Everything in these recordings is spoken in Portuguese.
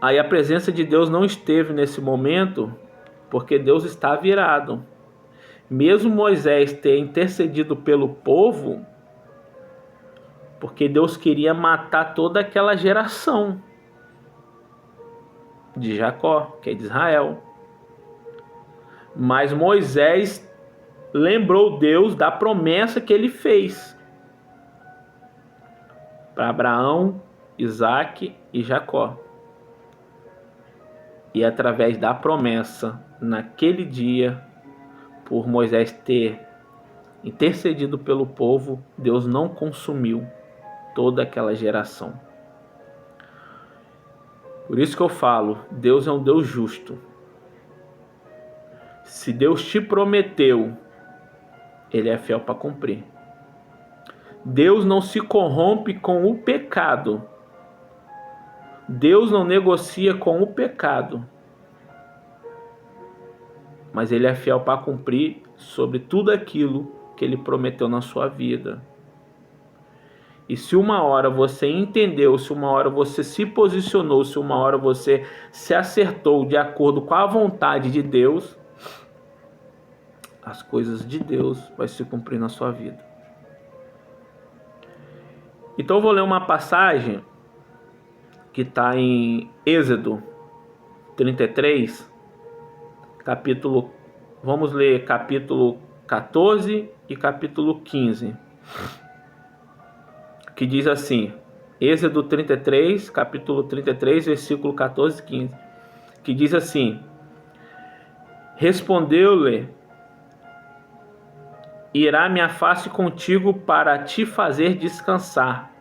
Aí a presença de Deus não esteve nesse momento, porque Deus estava irado. Mesmo Moisés ter intercedido pelo povo, porque Deus queria matar toda aquela geração de Jacó, que é de Israel. Mas Moisés lembrou Deus da promessa que ele fez para Abraão, Isaque e Jacó. E através da promessa, naquele dia, por Moisés ter intercedido pelo povo, Deus não consumiu toda aquela geração. Por isso que eu falo, Deus é um Deus justo. Se Deus te prometeu, Ele é fiel para cumprir. Deus não se corrompe com o pecado. Deus não negocia com o pecado. Mas Ele é fiel para cumprir sobre tudo aquilo que Ele prometeu na sua vida. E se uma hora você entendeu, se uma hora você se posicionou, se uma hora você se acertou de acordo com a vontade de Deus, as coisas de Deus vai se cumprir na sua vida. Então eu vou ler uma passagem que está em Êxodo 33, vamos ler capítulo 14 e capítulo 15. Que diz assim, Êxodo 33, capítulo 33, versículo 14 e 15, que diz assim: Respondeu-lhe: Irá minha face contigo para te fazer descansar.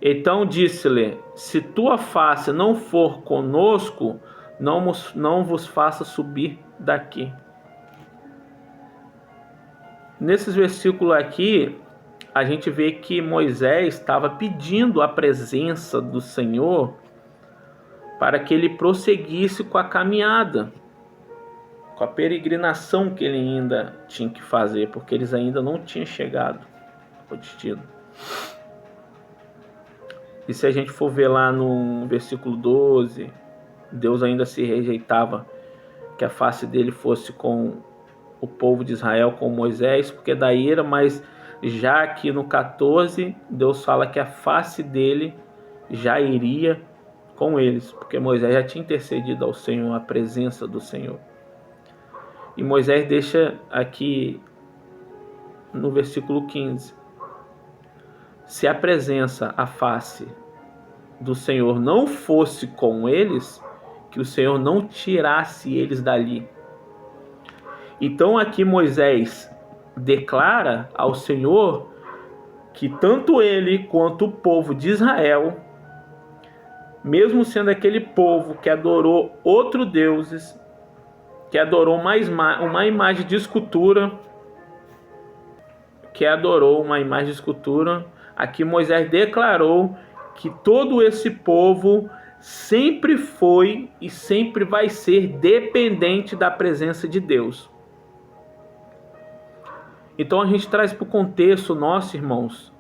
Então disse-lhe: Se tua face não for conosco, não vos faça subir daqui. Nesses versículos aqui, a gente vê que Moisés estava pedindo a presença do Senhor para que ele prosseguisse com a caminhada, com a peregrinação que ele ainda tinha que fazer, porque eles ainda não tinham chegado ao destino. E se a gente for ver lá no versículo 12, Deus ainda se rejeitava que a face dele fosse com o povo de Israel, com Moisés, porque daí era, mas já aqui no 14, Deus fala que a face dele já iria com eles, porque Moisés já tinha intercedido ao Senhor, a presença do Senhor. E Moisés deixa aqui no versículo 15: se a presença, a face do Senhor não fosse com eles, que o Senhor não tirasse eles dali. Então aqui Moisés declara ao Senhor que tanto ele quanto o povo de Israel, mesmo sendo aquele povo que adorou outros deuses, que adorou uma imagem de escultura, aqui Moisés declarou que todo esse povo sempre foi e sempre vai ser dependente da presença de Deus. Então a gente traz para o contexto nosso, irmãos.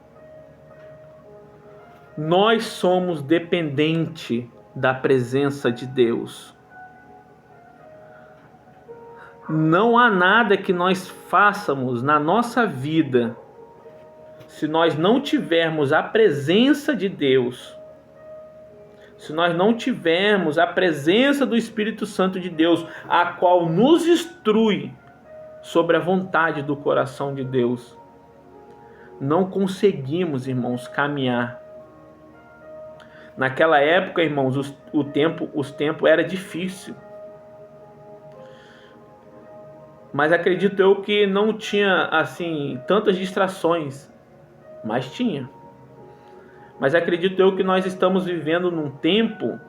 Nós somos dependentes da presença de Deus. Não há nada que nós façamos na nossa vida se nós não tivermos a presença de Deus, se nós não tivermos a presença do Espírito Santo de Deus, a qual nos instrui sobre a vontade do coração de Deus, não conseguimos, irmãos, caminhar. Naquela época, irmãos, os tempos era difícil. Mas acredito eu que não tinha assim tantas distrações, mas tinha. Mas acredito eu que nós estamos vivendo num tempo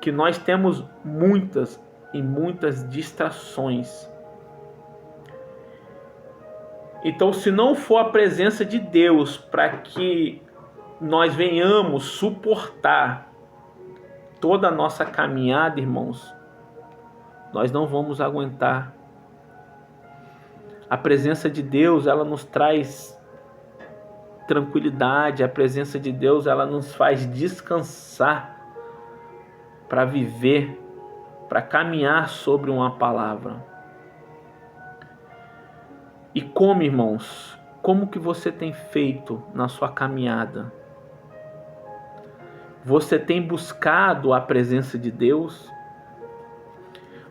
que nós temos muitas e muitas distrações. Então, se não for a presença de Deus para que nós venhamos suportar toda a nossa caminhada, irmãos, nós não vamos aguentar. A presença de Deus, ela nos traz tranquilidade. A presença de Deus, ela nos faz descansar para viver, para caminhar sobre uma palavra. E como, irmãos, como que você tem feito na sua caminhada? Você tem buscado a presença de Deus?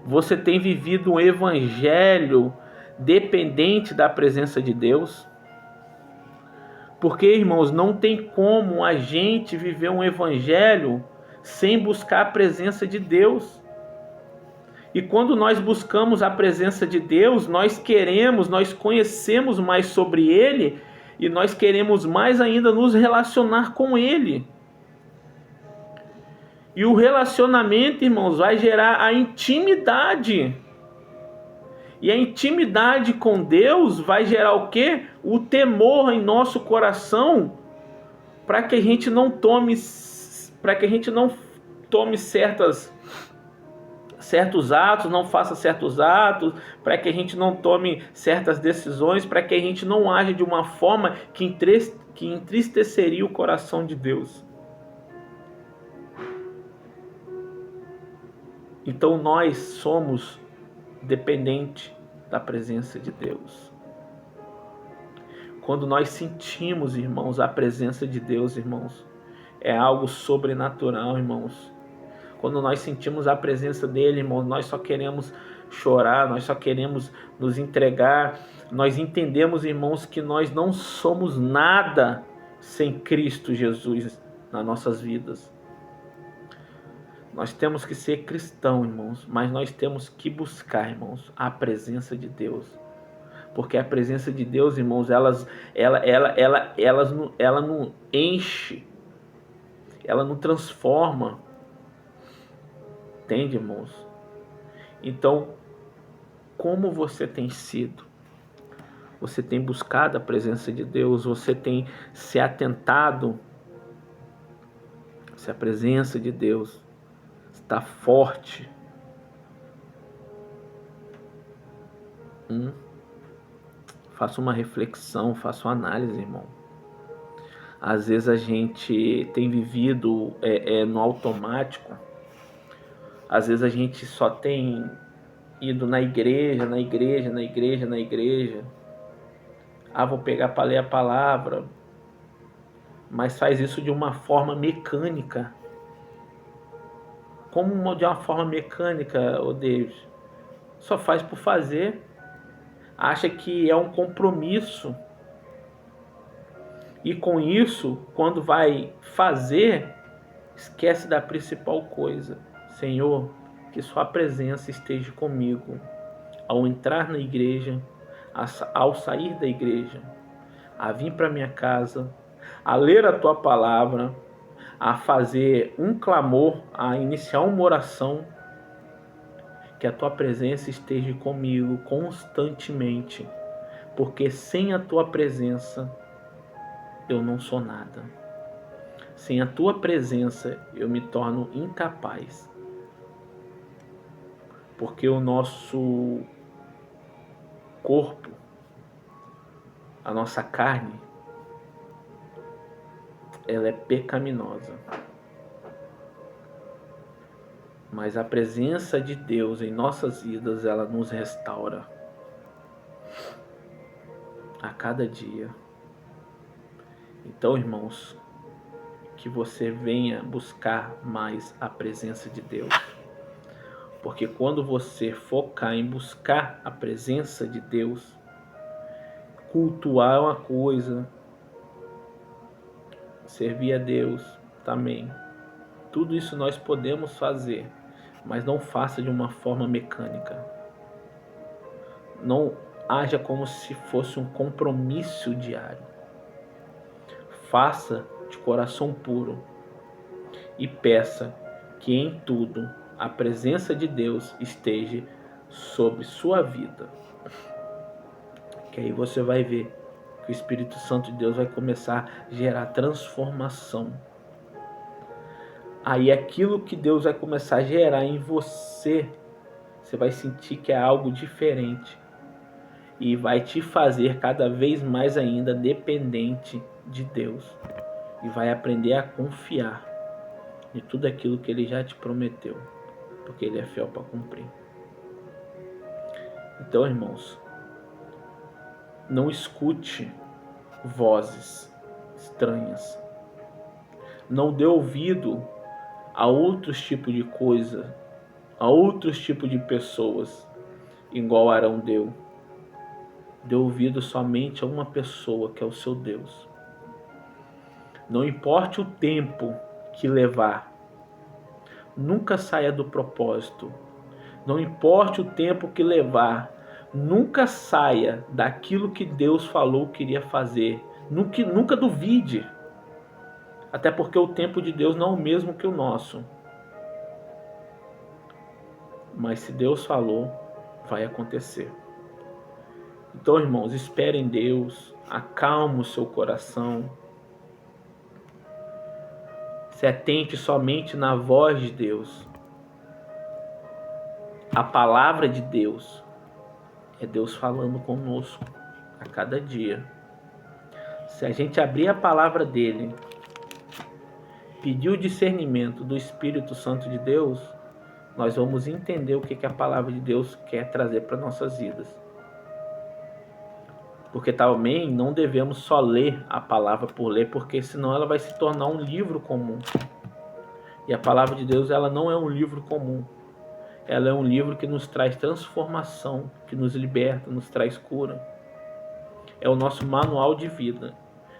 Você tem vivido um evangelho dependente da presença de Deus? Porque, irmãos, não tem como a gente viver um evangelho sem buscar a presença de Deus. E quando nós buscamos a presença de Deus, nós conhecemos mais sobre Ele e nós queremos mais ainda nos relacionar com Ele. E o relacionamento, irmãos, vai gerar a intimidade. E a intimidade com Deus vai gerar o quê? O temor em nosso coração para que a gente não tome certos atos, não faça certos atos, para que a gente não tome certas decisões, para que a gente não age de uma forma que entristeceria o coração de Deus. Então nós somos dependentes da presença de Deus. Quando nós sentimos, irmãos, a presença de Deus, irmãos, é algo sobrenatural, irmãos. Quando nós sentimos a presença dele, irmãos, nós só queremos chorar, nós só queremos nos entregar. Nós entendemos, irmãos, que nós não somos nada sem Cristo Jesus nas nossas vidas. Nós temos que ser cristãos, irmãos, mas nós temos que buscar, irmãos, a presença de Deus. Porque a presença de Deus, irmãos, ela não enche, ela não transforma. Entende, irmãos? Então, como você tem sido? Você tem buscado a presença de Deus? Você tem se atentado se a presença de Deus está forte? Faça uma reflexão, faça uma análise, irmão. Às vezes a gente tem vivido no automático. Às vezes a gente só tem ido na igreja. Vou pegar para ler a palavra. Mas faz isso de uma forma mecânica. Como de uma forma mecânica, ô Deus? Só faz por fazer. Acha que é um compromisso. E com isso, quando vai fazer, esquece da principal coisa. Senhor, que sua presença esteja comigo ao entrar na igreja, ao sair da igreja, a vir para minha casa, a ler a tua palavra, a fazer um clamor, a iniciar uma oração. Que a tua presença esteja comigo constantemente, porque sem a tua presença eu não sou nada. Sem a tua presença eu me torno incapaz. Porque o nosso corpo, a nossa carne, ela é pecaminosa. Mas a presença de Deus em nossas vidas, ela nos restaura a cada dia. Então, irmãos, que você venha buscar mais a presença de Deus. Porque quando você focar em buscar a presença de Deus, cultuar é uma coisa, servir a Deus também. Tudo isso nós podemos fazer, mas não faça de uma forma mecânica. Não haja como se fosse um compromisso diário. Faça de coração puro e peça que em tudo a presença de Deus esteja sobre sua vida. Que aí você vai ver que o Espírito Santo de Deus vai começar a gerar transformação. Aí aquilo que Deus vai começar a gerar em você, você vai sentir que é algo diferente. E vai te fazer cada vez mais ainda dependente de Deus. E vai aprender a confiar. de tudo aquilo que Ele já te prometeu, porque Ele é fiel para cumprir. Então, irmãos, não escute vozes estranhas. Não dê ouvido a outros tipos de coisa, a outros tipos de pessoas, igual Arão deu. Dê ouvido somente a uma pessoa, que é o seu Deus. Não importe o tempo que levar, nunca saia do propósito. Não importe o tempo que levar, nunca saia daquilo que Deus falou que iria fazer. Nunca duvide. Até porque o tempo de Deus não é o mesmo que o nosso. Mas se Deus falou, vai acontecer. Então, irmãos, espere em Deus, acalme o seu coração. Se atente somente na voz de Deus. A palavra de Deus é Deus falando conosco a cada dia. Se a gente abrir a palavra dele, pedir o discernimento do Espírito Santo de Deus, nós vamos entender o que a palavra de Deus quer trazer para nossas vidas. Porque também não devemos só ler a palavra por ler, porque senão ela vai se tornar um livro comum. E a palavra de Deus, ela não é um livro comum. Ela é um livro que nos traz transformação, que nos liberta, nos traz cura. É o nosso manual de vida.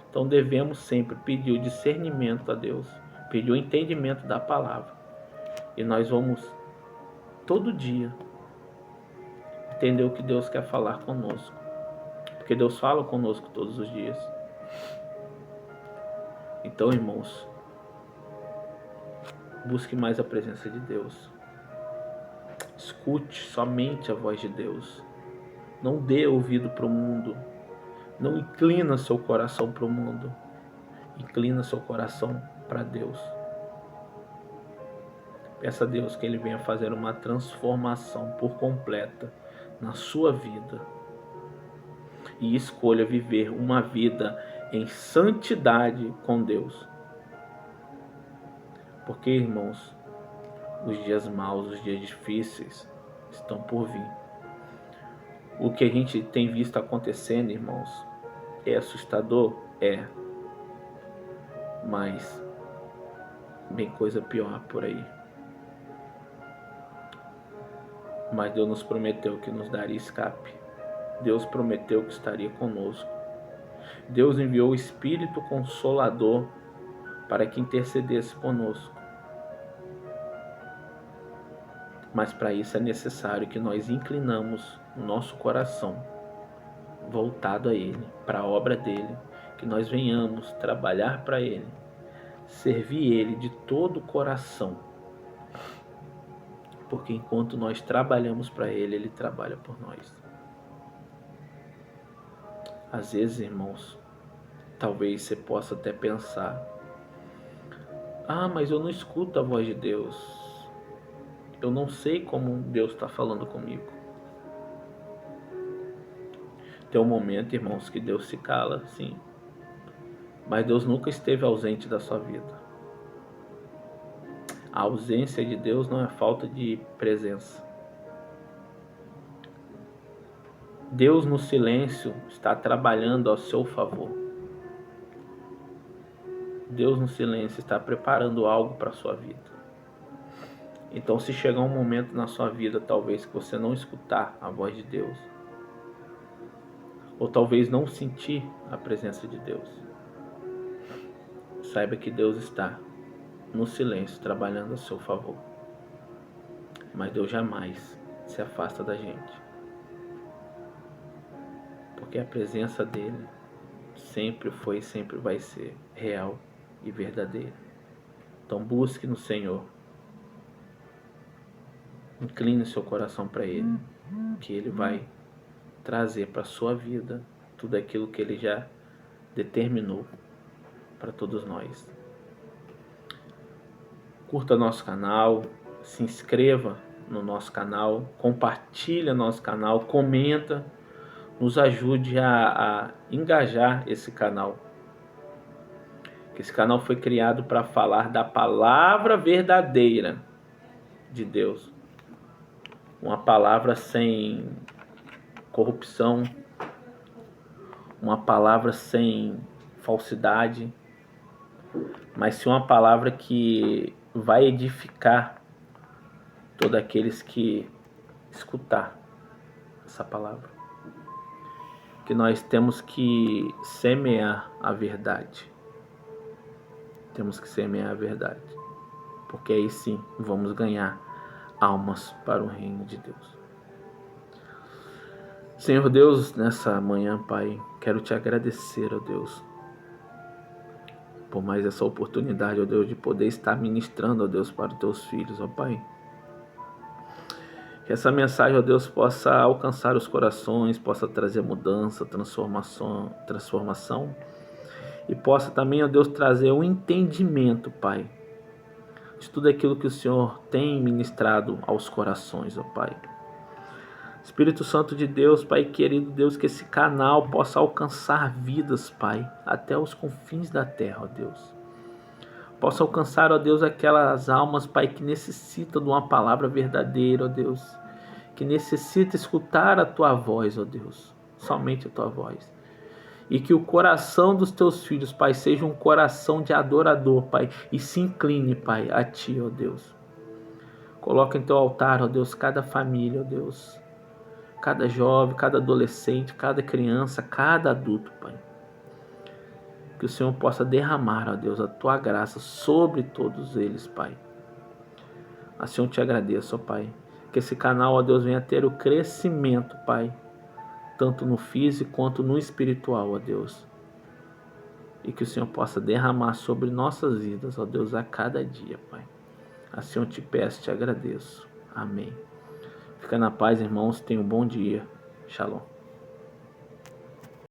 Então devemos sempre pedir o discernimento a Deus, pedir o entendimento da palavra. E nós vamos, todo dia, entender o que Deus quer falar conosco. Porque Deus fala conosco todos os dias. Então, irmãos, busque mais a presença de Deus. Escute somente a voz de Deus. Não dê ouvido para o mundo. Não inclina seu coração para o mundo. Inclina seu coração para Deus. Peça a Deus que Ele venha fazer uma transformação por completa na sua vida. E escolha viver uma vida em santidade com Deus. Porque, irmãos, os dias maus, os dias difíceis estão por vir. O que a gente tem visto acontecendo, irmãos, é assustador? É. Mas bem coisa pior por aí. Mas Deus nos prometeu que nos daria escape. Deus prometeu que estaria conosco. Deus enviou o Espírito Consolador para que intercedesse conosco. Mas para isso é necessário que nós inclinamos o nosso coração voltado a Ele, para a obra dEle, que nós venhamos trabalhar para Ele, servir Ele de todo o coração. Porque enquanto nós trabalhamos para Ele, Ele trabalha por nós. Às vezes, irmãos, talvez você possa até pensar: ah, mas eu não escuto a voz de Deus. Eu não sei como Deus está falando comigo. Tem um momento, irmãos, que Deus se cala, sim. Mas Deus nunca esteve ausente da sua vida. A ausência de Deus não é falta de presença. Deus no silêncio está trabalhando ao seu favor. Deus no silêncio está preparando algo para a sua vida. Então, se chegar um momento na sua vida, talvez, que você não escutar a voz de Deus, ou talvez não sentir a presença de Deus, saiba que Deus está no silêncio trabalhando a seu favor. Mas Deus jamais se afasta da gente. Porque a presença dele sempre foi e sempre vai ser real e verdadeira. Então busque no Senhor. Incline seu coração para Ele, que Ele vai trazer para a sua vida tudo aquilo que Ele já determinou para todos nós. Curta nosso canal, se inscreva no nosso canal, compartilha nosso canal, comenta, nos ajude a engajar esse canal. Que esse canal foi criado para falar da palavra verdadeira de Deus. Uma palavra sem corrupção, uma palavra sem falsidade, mas sim uma palavra que vai edificar todos aqueles que escutar essa palavra. Que nós temos que semear a verdade. Temos que semear a verdade. Porque aí sim vamos ganhar almas para o reino de Deus. Senhor Deus, nessa manhã, Pai, quero te agradecer, ó Deus, por mais essa oportunidade, ó Deus, de poder estar ministrando, ó Deus, para os teus filhos, ó Pai. Que essa mensagem, ó Deus, possa alcançar os corações, possa trazer mudança, transformação e possa também, ó Deus, trazer um entendimento, Pai, de tudo aquilo que o Senhor tem ministrado aos corações, ó Pai. Espírito Santo de Deus, Pai querido Deus, que esse canal possa alcançar vidas, Pai, até os confins da terra, ó Deus. Possa alcançar, ó Deus, aquelas almas, Pai, que necessitam de uma palavra verdadeira, ó Deus, que necessita escutar a Tua voz, ó Deus, somente a Tua voz. E que o coração dos Teus filhos, Pai, seja um coração de adorador, Pai, e se incline, Pai, a Ti, ó Deus. Coloca em Teu altar, ó Deus, cada família, ó Deus, cada jovem, cada adolescente, cada criança, cada adulto, Pai. Que o Senhor possa derramar, ó Deus, a Tua graça sobre todos eles, Pai. Assim eu te agradeço, ó Pai. Que esse canal, ó Deus, venha ter o crescimento, Pai, tanto no físico quanto no espiritual, ó Deus. E que o Senhor possa derramar sobre nossas vidas, ó Deus, a cada dia, Pai. Assim eu te peço, te agradeço. Amém. Fica na paz, irmãos. Tenha um bom dia. Shalom.